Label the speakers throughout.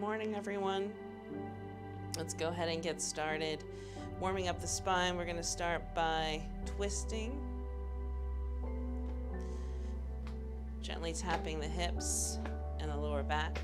Speaker 1: morning, everyone. Let's go ahead and get started. Warming up the spine, we're going to start by twisting. Gently tapping the hips and the lower back.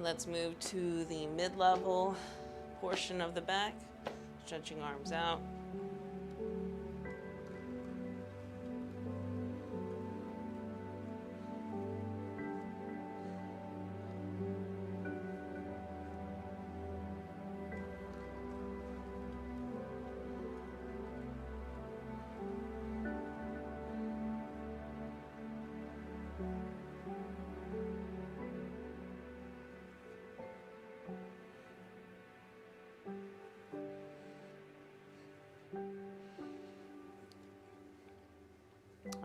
Speaker 1: Let's move to the mid-level portion of the back, stretching arms out.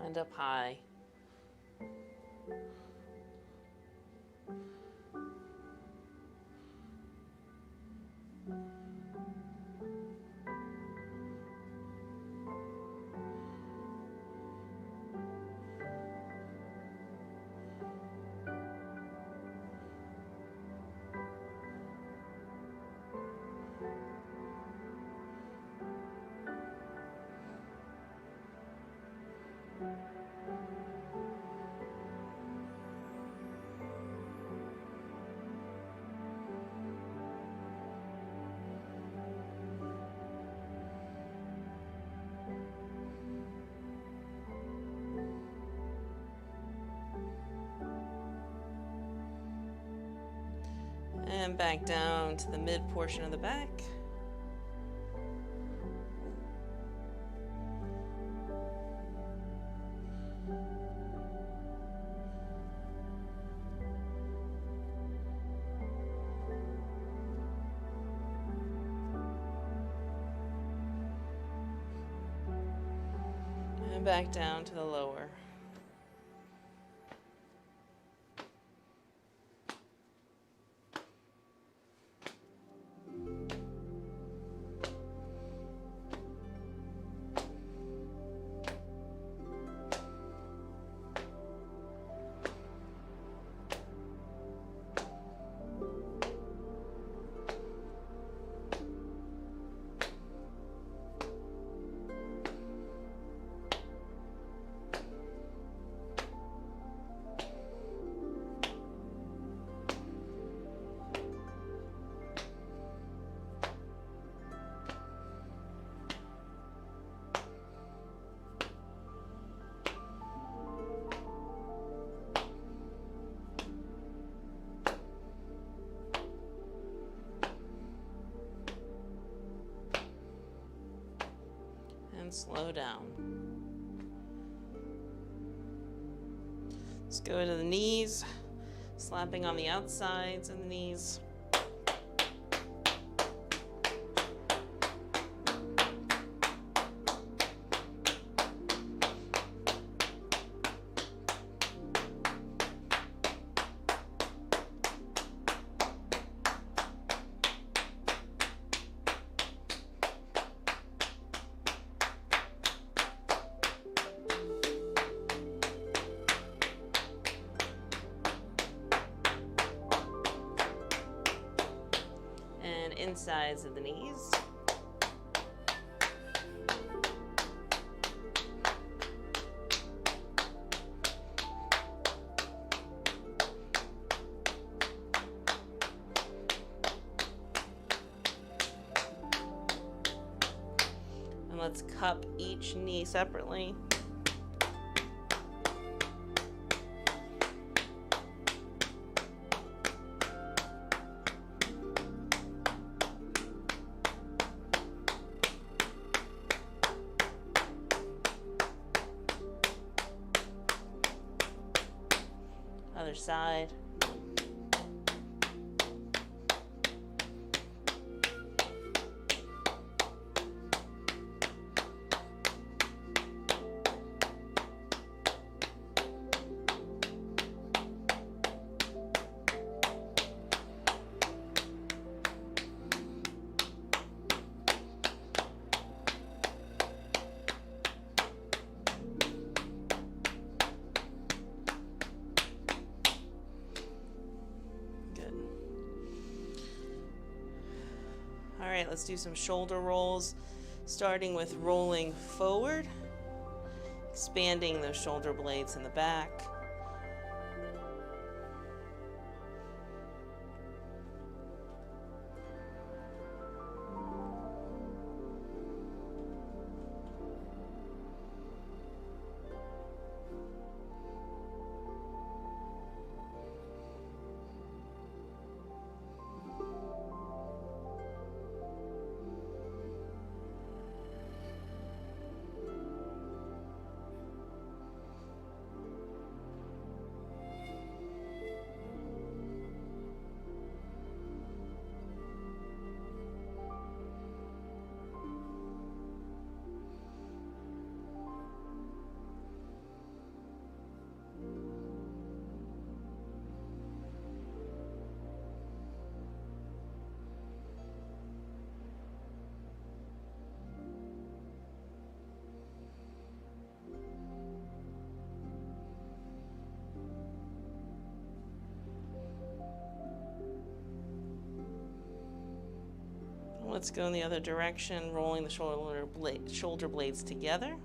Speaker 1: And up high. And back down to the mid portion of the back. And back down to the lower. Slow down. Let's go to the knees, slapping on the outsides of the knees. Insides of the knees. And let's cup each knee separately. Other side. All right, let's do some shoulder rolls, starting with rolling forward, expanding those shoulder blades in the back. Let's go in the other direction, rolling the shoulder blades together.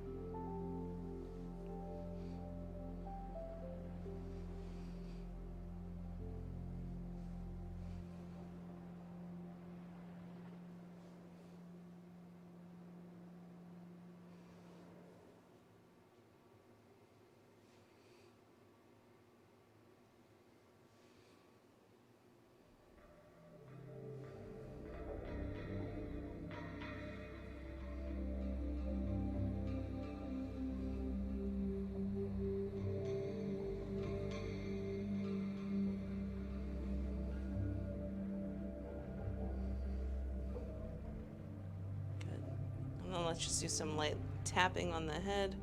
Speaker 1: Let's just do some light tapping on the head.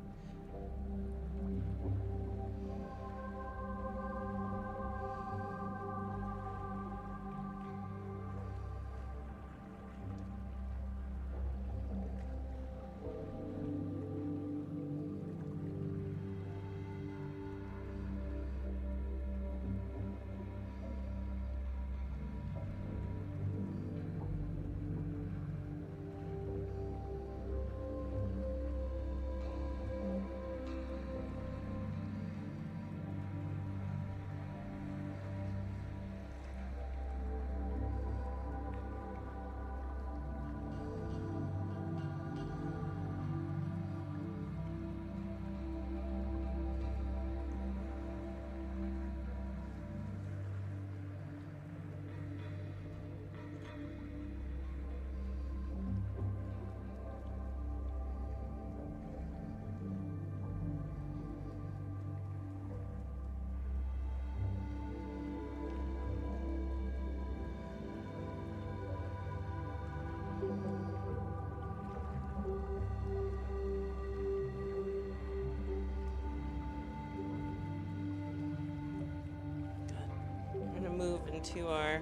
Speaker 1: Move into our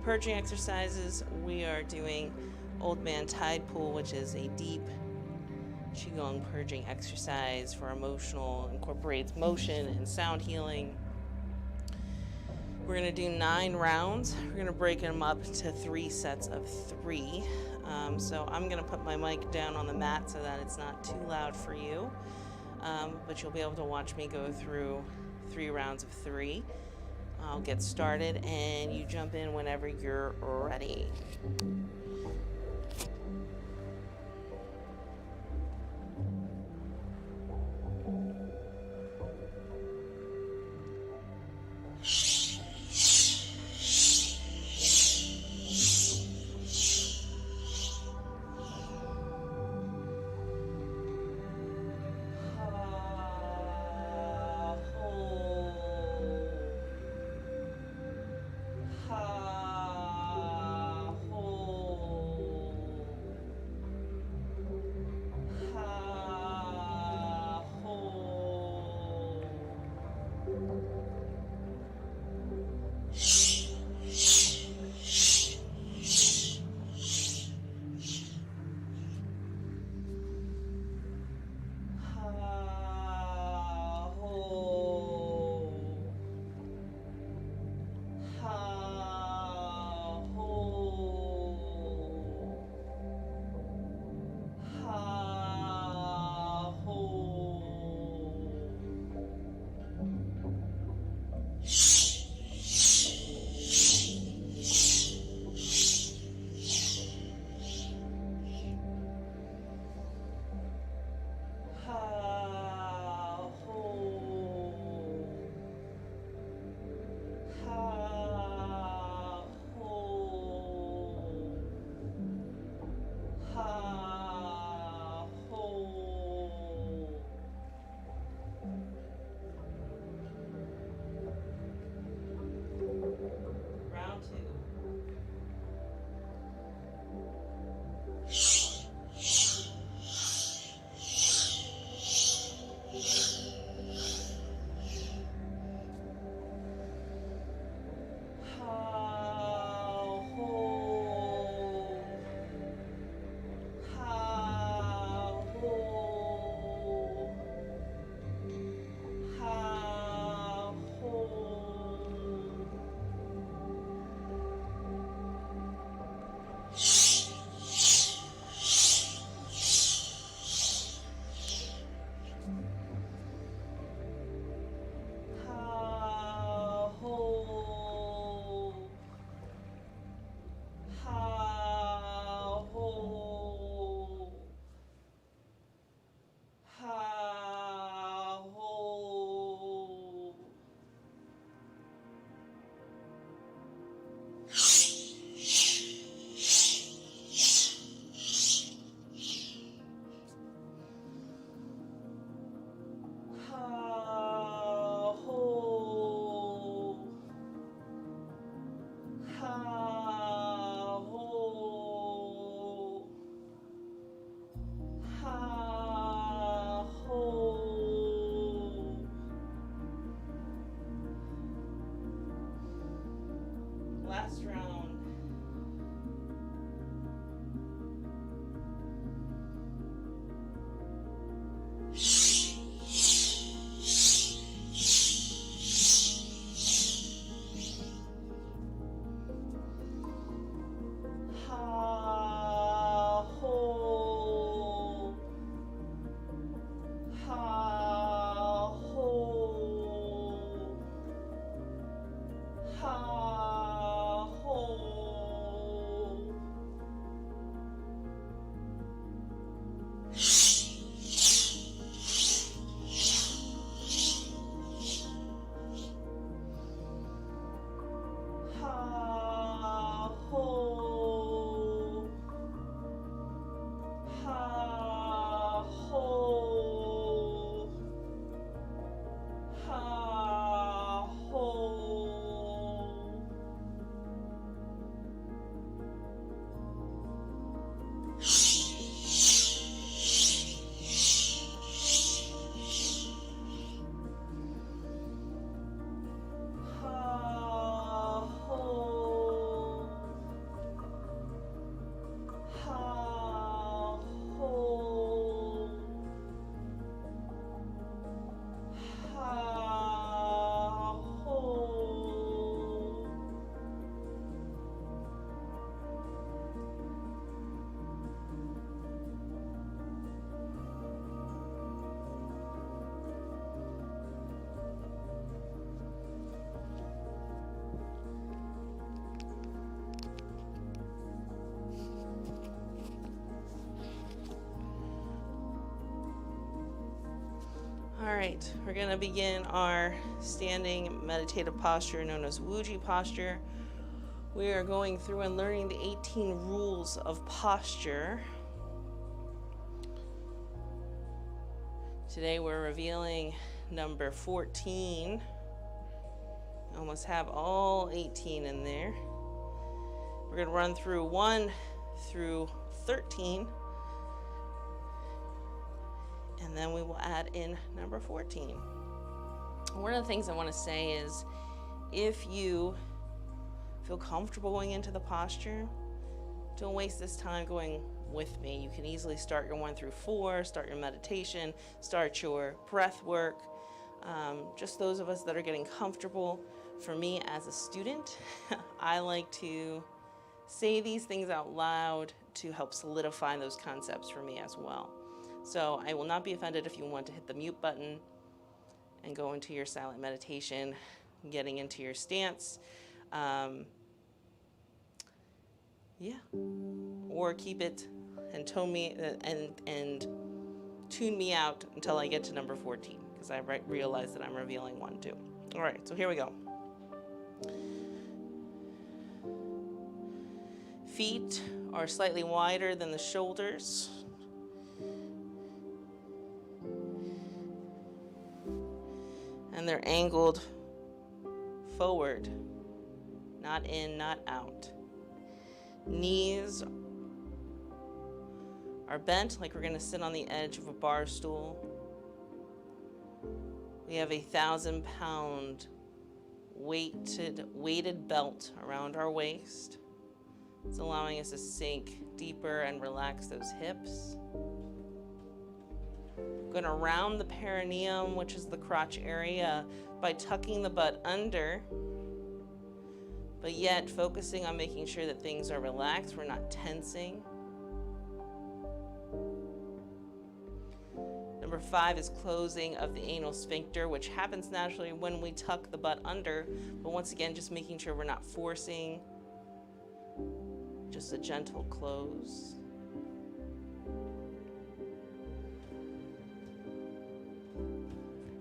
Speaker 1: purging exercises. We are doing Old Man Tide Pool, which is a deep Qigong purging exercise for emotional, incorporates motion and sound healing. We're going to do 9 rounds. We're going to break them up to 3 sets of 3. So I'm going to put my mic down on the mat so that it's not too loud for you. But you'll be able to watch me go through 3 rounds of 3. I'll get started and you jump in whenever you're ready. All right, we're going to begin our standing meditative posture known as Wuji posture. We are going through and learning the 18 rules of posture. Today we're revealing number 14. Almost have all 18 in there. We're going to run through 1 through 13. And then we will add in number 14. One of the things I want to say is if you feel comfortable going into the posture, don't waste this time going with me. You can easily start your 1 through 4, start your meditation, start your breath work. Just those of us that are getting comfortable. For me as a student, I like to say these things out loud to help solidify those concepts for me as well. So I will not be offended if you want to hit the mute button and go into your silent meditation, getting into your stance. Or keep it and tune me out until I get to number 14, because I realize that I'm revealing 1 too. All right, so here we go. Feet are slightly wider than the shoulders. And they're angled forward, not in, not out. Knees are bent like we're going to sit on the edge of a bar stool. We have a 1,000-pound weighted belt around our waist. It's allowing us to sink deeper and relax those hips. I'm going to round the perineum, which is the crotch area, by tucking the butt under, but yet focusing on making sure that things are relaxed. We're not tensing. Number 5 is closing of the anal sphincter, which happens naturally when we tuck the butt under, but once again, just making sure we're not forcing, just a gentle close.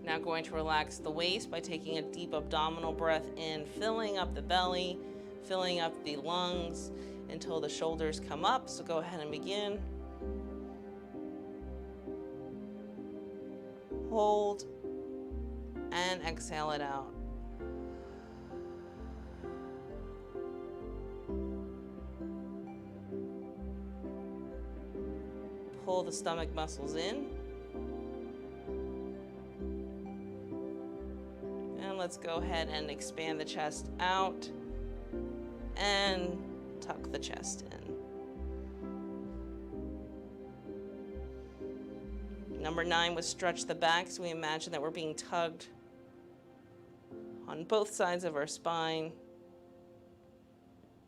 Speaker 1: Now going to relax the waist by taking a deep abdominal breath in, filling up the belly, filling up the lungs until the shoulders come up. So go ahead and begin. Hold and exhale it out. Pull the stomach muscles in. And let's go ahead and expand the chest out and tuck the chest in. Number 9 was stretch the back. So we imagine that we're being tugged on both sides of our spine.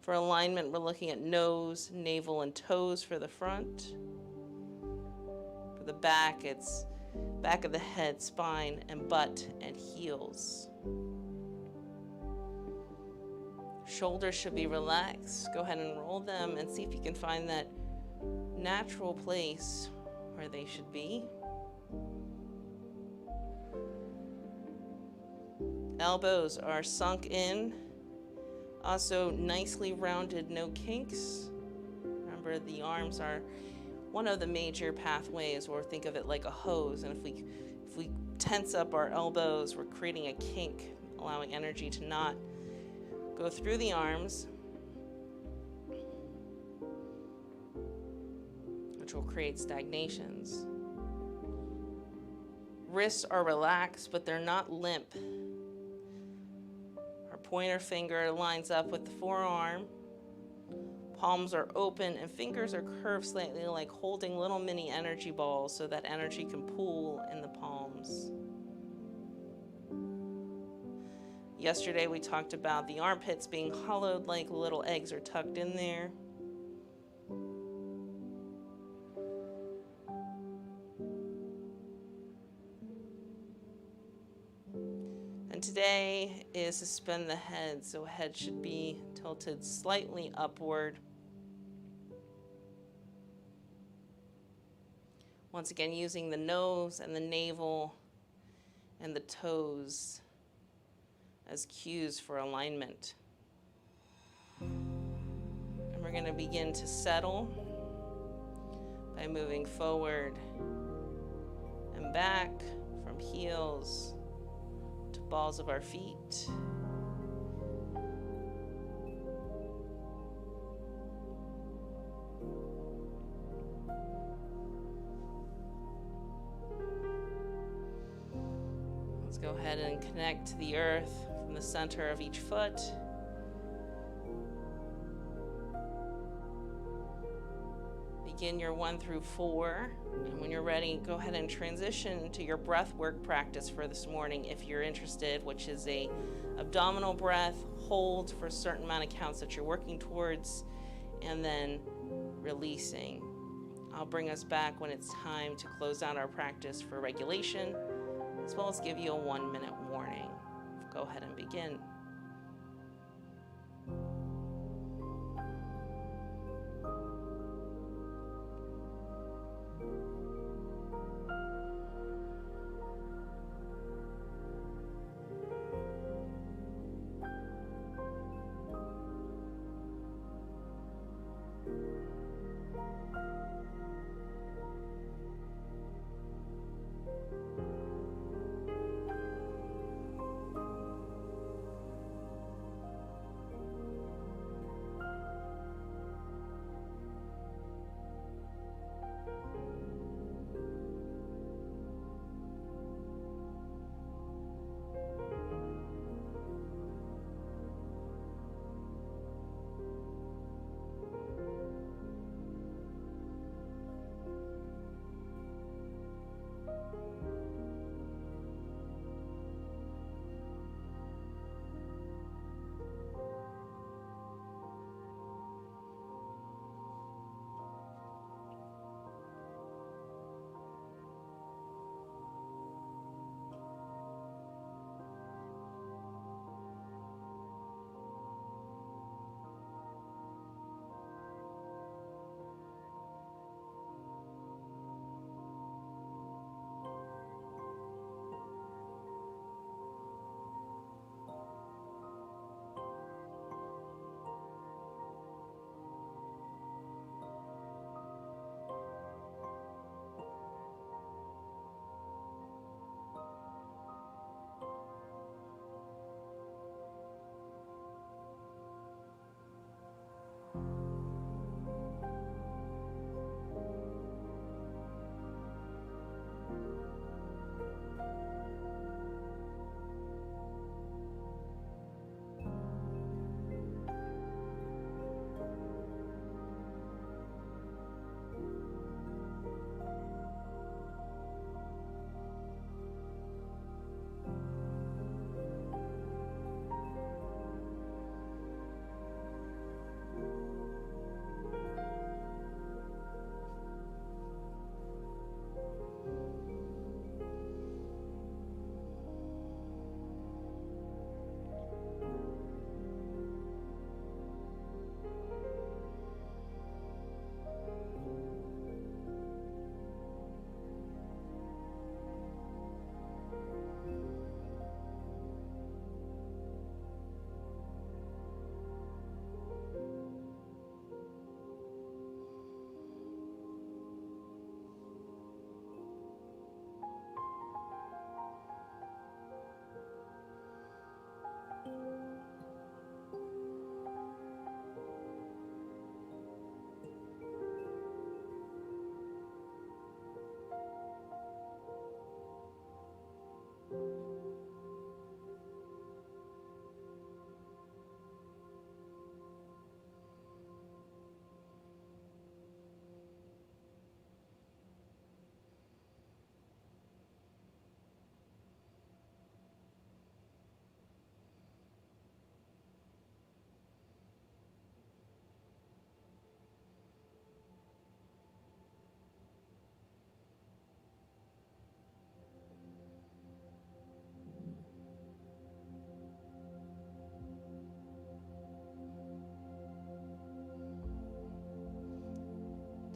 Speaker 1: For alignment, we're looking at nose, navel, and toes for the front. For the back, it's back of the head, spine, and butt and heels. Shoulders should be relaxed. Go ahead and roll them and see if you can find that natural place where they should be. Elbows are sunk in. Also nicely rounded, no kinks. Remember, the arms are one of the major pathways, or think of it like a hose. And if we tense up our elbows, we're creating a kink, allowing energy to not go through the arms, which will create stagnations. Wrists are relaxed, but they're not limp. Our pointer finger lines up with the forearm. Palms are open and fingers are curved slightly, like holding little mini energy balls so that energy can pool in the palms. Yesterday we talked about the armpits being hollowed like little eggs are tucked in there. And today is suspend the head, so head should be tilted slightly upward. Once again, using the nose and the navel and the toes as cues for alignment. And we're going to begin to settle by moving forward and back from heels to balls of our feet. Let's go ahead and connect to the earth from the center of each foot. Begin your 1 through 4, and when you're ready, go ahead and transition to your breath work practice for this morning if you're interested, which is a abdominal breath, hold for a certain amount of counts that you're working towards, and then releasing. I'll bring us back when it's time to close out our practice for regulation, as well as give you a 1-minute warning. Go ahead and begin.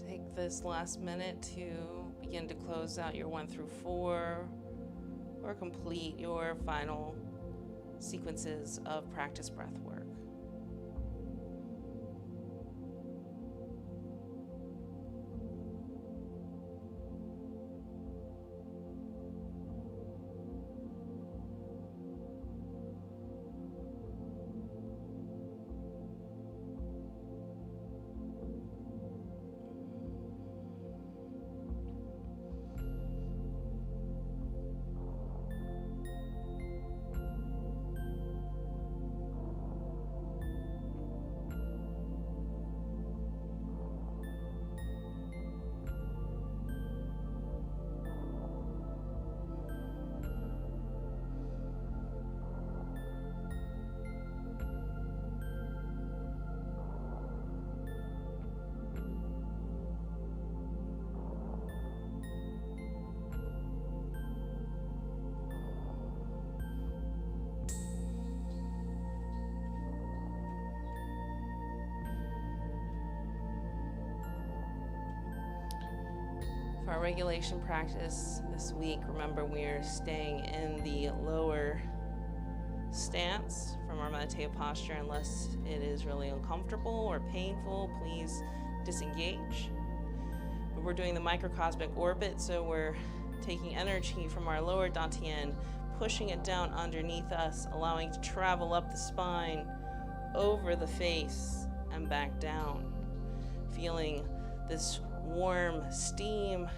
Speaker 1: Take this last minute to begin to close out your 1 through 4, or complete your final sequences of practice breath work. For our regulation practice this week, remember we're staying in the lower stance from our meditative posture. Unless it is really uncomfortable or painful, please disengage. But we're doing the microcosmic orbit, so we're taking energy from our lower dantian, pushing it down underneath us, allowing it to travel up the spine, over the face, and back down. Feeling this warm steam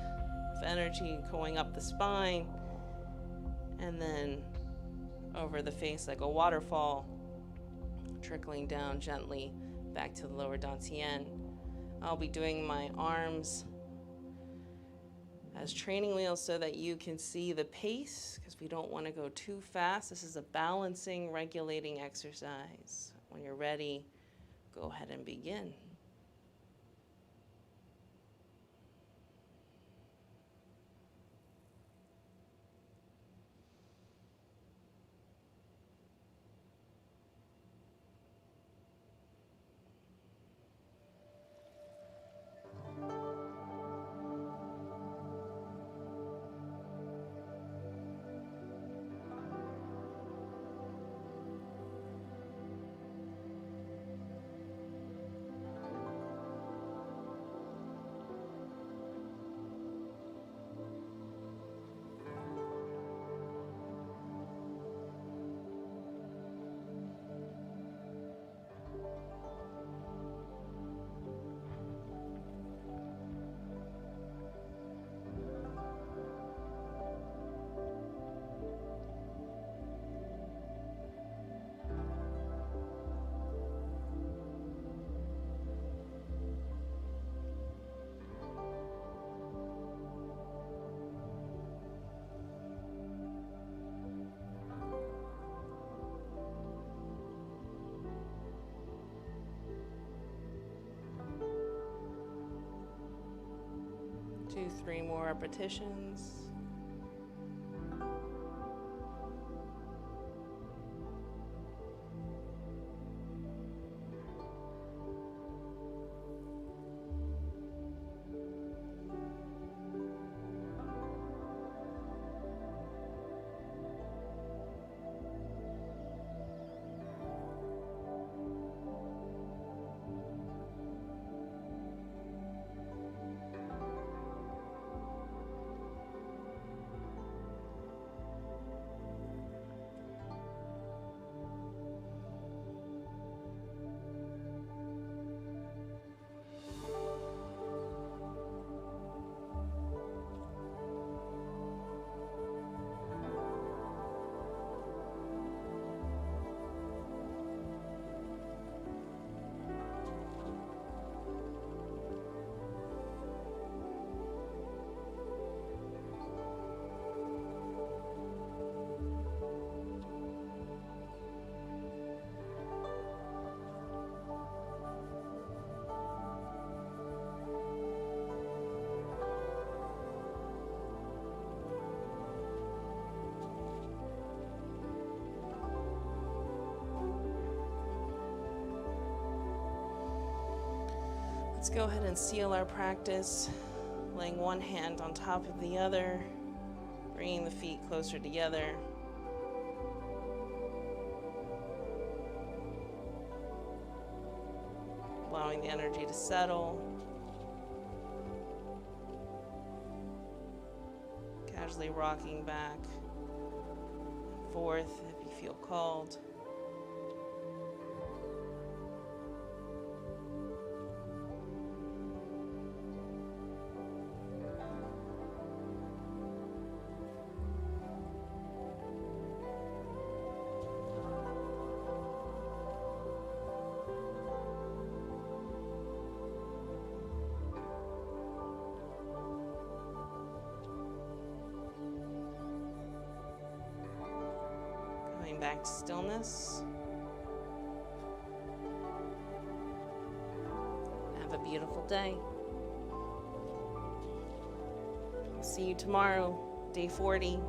Speaker 1: of energy going up the spine and then over the face like a waterfall, trickling down gently back to the lower dantian. I'll be doing my arms as training wheels so that you can see the pace, because we don't want to go too fast. This is a balancing, regulating exercise. When you're ready, go ahead and begin. Do 3 more repetitions. Let's go ahead and seal our practice, laying one hand on top of the other, Bringing the feet closer together. Allowing the energy to settle. Casually rocking back and forth if you feel called. Back to stillness. Have a beautiful day. I'll see you tomorrow, day 40.